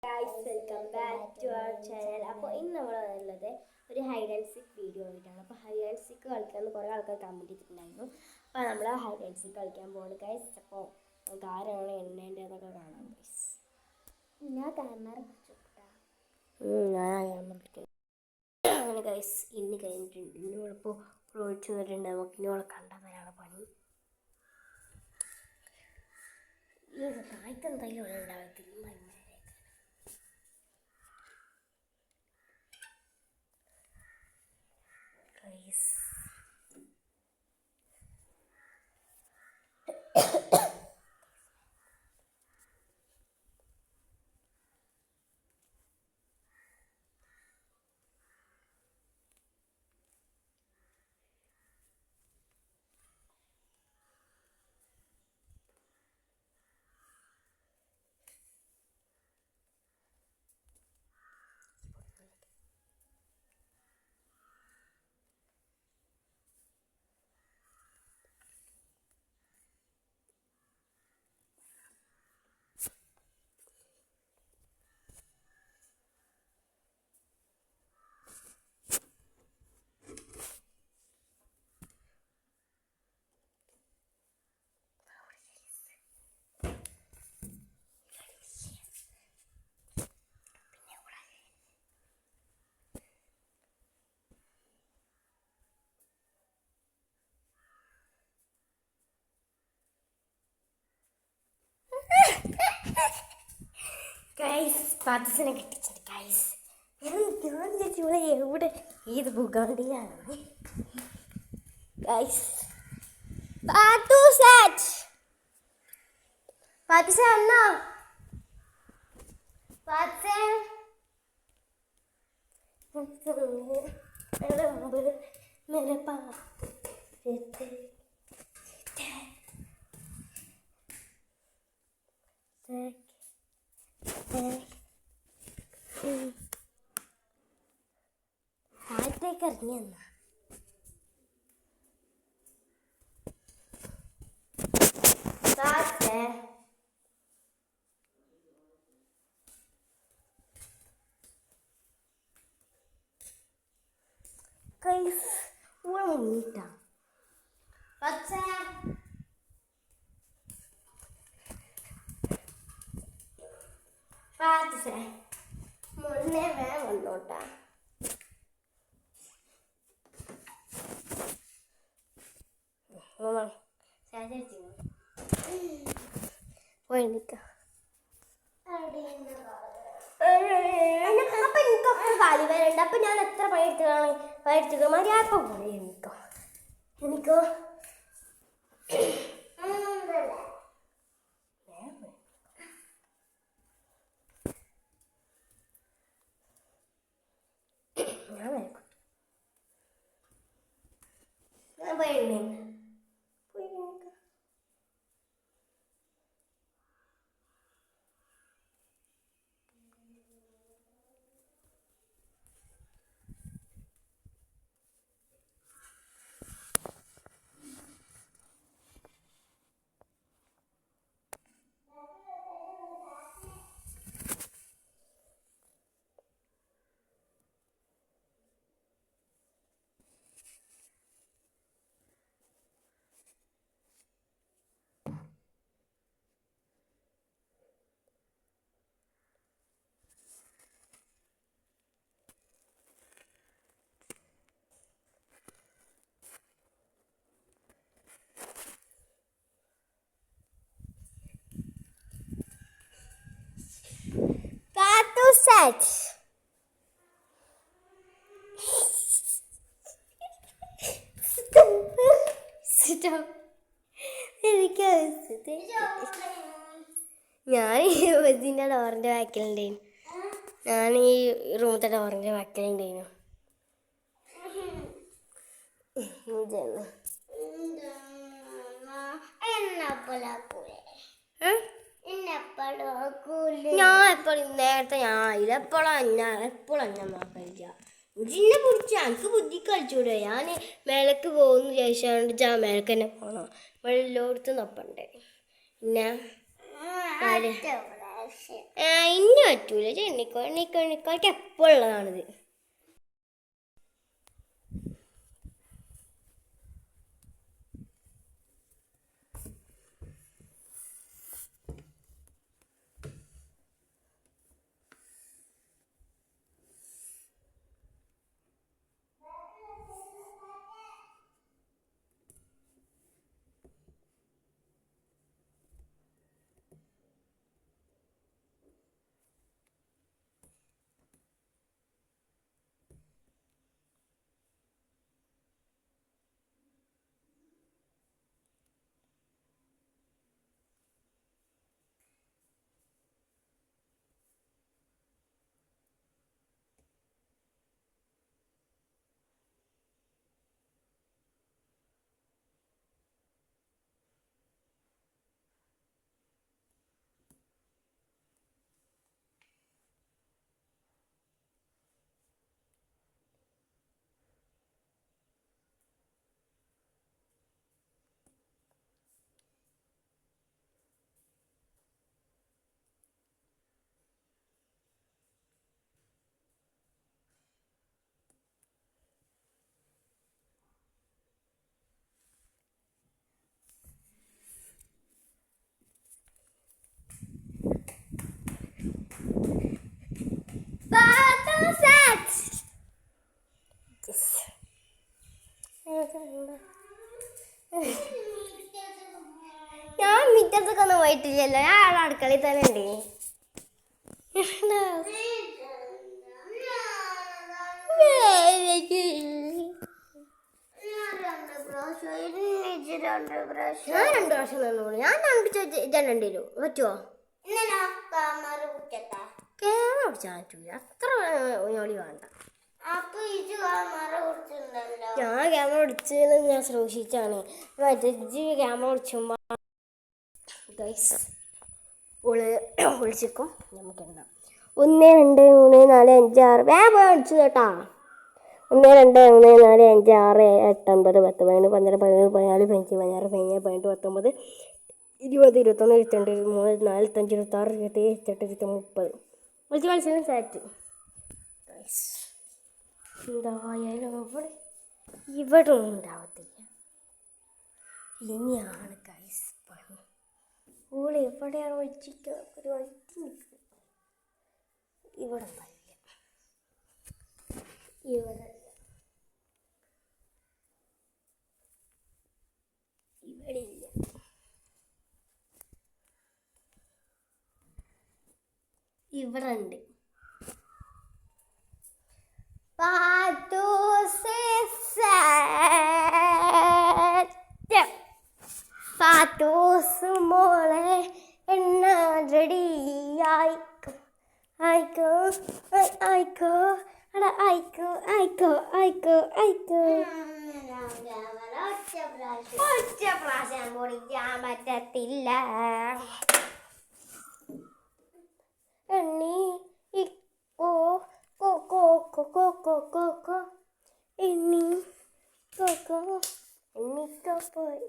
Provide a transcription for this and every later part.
Guys welcome back to our channel. അപ്പോൾ ഇന്ന് നമ്മൾ ഉള്ളത് ഒരു ഹൈഡ് ആൻഡ് സീക്ക് വീഡിയോ ആയിട്ടാണ്. അപ്പോൾ ഹൈഡ് ആൻഡ് സീക്ക് കളിക്കാൻ കുറേ ആൾക്കാർ കമൻറ്റ് ചെയ്തിട്ടുണ്ടായിരുന്നു. അപ്പോൾ നമ്മൾ ഹൈഡ് ആൻഡ് സീക്ക് കളിക്കാൻ പോകുന്നത് ഗൈസ്. അപ്പോൾ നമുക്ക് ആരാണ് എണ്ണേണ്ടതെന്നൊക്കെ കാണാം ഗൈസ്. ഞാൻ ക്യാമറ അങ്ങനെ ഗൈസ് ഇന്ന് കഴിഞ്ഞിട്ടുണ്ട്. ഇന്നിപ്പോൾ ഒഴിച്ചു വന്നിട്ടുണ്ട്. നമുക്ക് ഇന്നോളെ കണ്ടതിനാണ് പണി. ഈ താഴത്തെ എന്തായാലും ഇവിടെ ഉണ്ടാകത്തില്ല. ഗൈസ് ഗൈസ് പാത്തസിനെ കിട്ടിച്ചിട്ട് ഗൈസ്. ഞാൻ വിചാരിച്ചു ഇവിടെ എവിടെ ഏത് ബുഗാണ്ടിയാണ് ഗൈസ്. പാത്തൂസ എന്നാ താഴത്തേക്ക് ഇറങ്ങി എന്നാ ഗൈസ് മുങ്ങിട്ടാ മുന്നേ വേഗം വന്നോട്ടാ. പോയി നിൽക്കാം. അപ്പൊ എനിക്കൊക്കെ കാലി വരണ്ട. അപ്പൊ ഞാൻ എത്ര പണിയെടുത്തുക മര്യാദ പോലെ എനിക്കോ ഞാൻ പോയി set. Stop. ഞാൻ ഇതിൻ്റെ ഡോറിൻ്റെ വാക്കലുണ്ടായിരുന്നു. ഞാൻ ഈ റൂമത്തെ ഡോറിൻ്റെ വാക്കലുണ്ടായിരുന്നു. ഞാൻ എപ്പോഴും നേരത്തെ ഞാൻ എപ്പോഴും നോക്കില്ല. ഇതിനെ പിടിച്ച് എനിക്ക് ബുദ്ധി കളിച്ചൂടെ. ഞാൻ മേലേക്ക് പോകുന്നു ചോദിച്ചാണ്ട് മേലേക്ക് തന്നെ പോകണം. വെള്ളോടത്ത് നപ്പണ്ടേ. പിന്നെ ഇനി പറ്റൂല. എണ്ണിക്കോ എണ്ണിക്കോ എണ്ണിക്കോയ്ക്ക് എപ്പോൾ ഉള്ളതാണിത്. ഞാൻ മിറ്റത്തൊക്കെ ഒന്നും പോയിട്ടില്ലല്ലോ. ഞാൻ അടുക്കളയിൽ തന്നെ ഉണ്ട്. ഞാൻ 2 പ്രാവശ്യം തന്നോളൂ. ഞാൻ 2 ചോദിച്ചു തരൂ. പറ്റുമോ? ക്യാമറ പിടിച്ചാൽ പറ്റൂല. അത്ര ജോലി വേണ്ട. ഞാൻ ക്യാമറ പിടിച്ചത് ഞാൻ ശ്രദ്ധിച്ചാണ്. മറ്റേ ക്യാമറ പിടിച്ചുമ്പോൾ വിളിച്ചിക്കും. നമുക്ക് എണ്ണാം. 1 2 3 4 5 6. വേഗം അടിച്ചു കേട്ടാ. 1 2 3 4 5 6 7 8 9 10 11 12 13 14 15 16 17 18 19 20 21 22 23 24 25 26 27 28 29 30. വിളിച്ച് കളിച്ചാലും സാറ്റ്. എന്തായാലും ഇവിടെ ഒന്നും ഉണ്ടാവത്തില്ല. ഇനിയാണ് ഗൈസ് പണി. ഓള് എവിടെയാണ് ഒഴിച്ചിട്ട് ഒരു ഒഴിച്ച് നിൽക്കുക. ഇവിടെ ഉണ്ടാവില്ല. ഇവിടെ ഇവിടെ ഇല്ല. ഇവിടെ ഉണ്ട്. പാത്തൂസ് മോളെ എണ്ണ റെഡിയായിക്കോ. ആയിക്കോ ആയിക്കോ അട ആയിക്കോ ആയിക്കോ ആയിക്കോ ആയിക്കോ. ഒറ്റ പ്രാവശ്യം പൊടിക്കാൻ പറ്റത്തില്ല. എണ്ണി ഇക്കോ കൊക്കോ കൊക്കോ കൊക്കോ കൊ എണ്ണി കൊക്കോ എണ്ണിക്കോ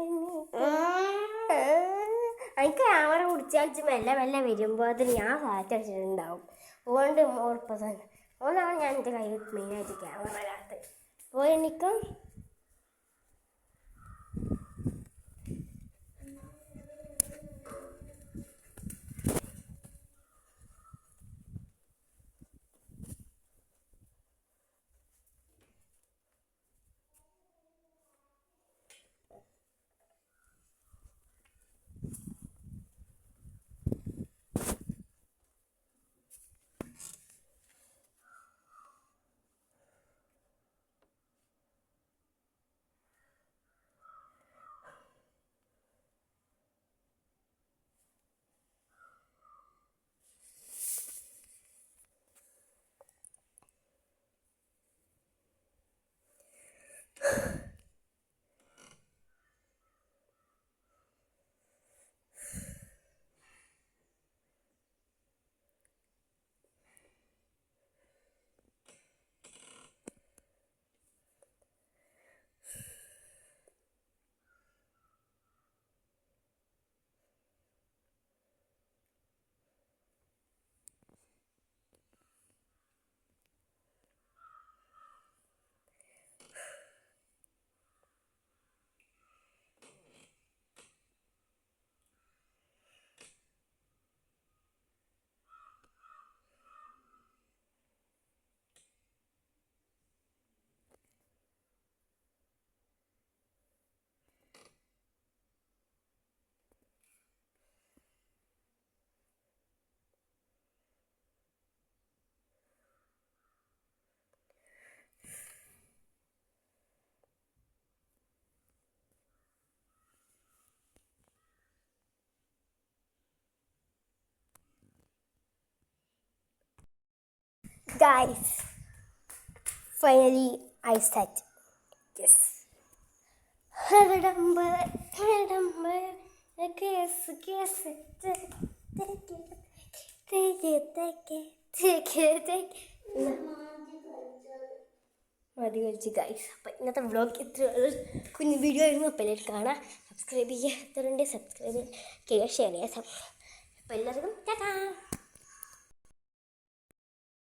എണ്ണി. എനിക്ക് ക്യാമറ പിടിച്ചാൽ മെല്ലെ മെല്ലെ വരുമ്പോൾ അതിന് ഞാൻ സാറ്റ് അടിച്ചിട്ടുണ്ടാവും. അതുകൊണ്ട് ഉറപ്പ് തന്നെ. അതുകൊണ്ടാണ് ഞാൻ എൻ്റെ കയ്യിൽ മെയിനായിട്ട് ക്യാമറ ഇല്ലാത്തത്. പോയി എണ്ണിക്കോ. Guys finally I set yes മതി കഴിച്ച് ഗൈസ്. അപ്പം ഇന്നത്തെ വ്ളോഗ് ഇത്ര കുഞ്ഞു വീഡിയോ ആയിരുന്നു. അപ്പം എല്ലാവരും കാണാം, സബ്സ്ക്രൈബ് ചെയ്യുക, സബ്സ്ക്രൈബ് ചെയ്യുക, ഷെയർ ചെയ്യുക. അപ്പം എല്ലാവർക്കും ടാറ്റാ.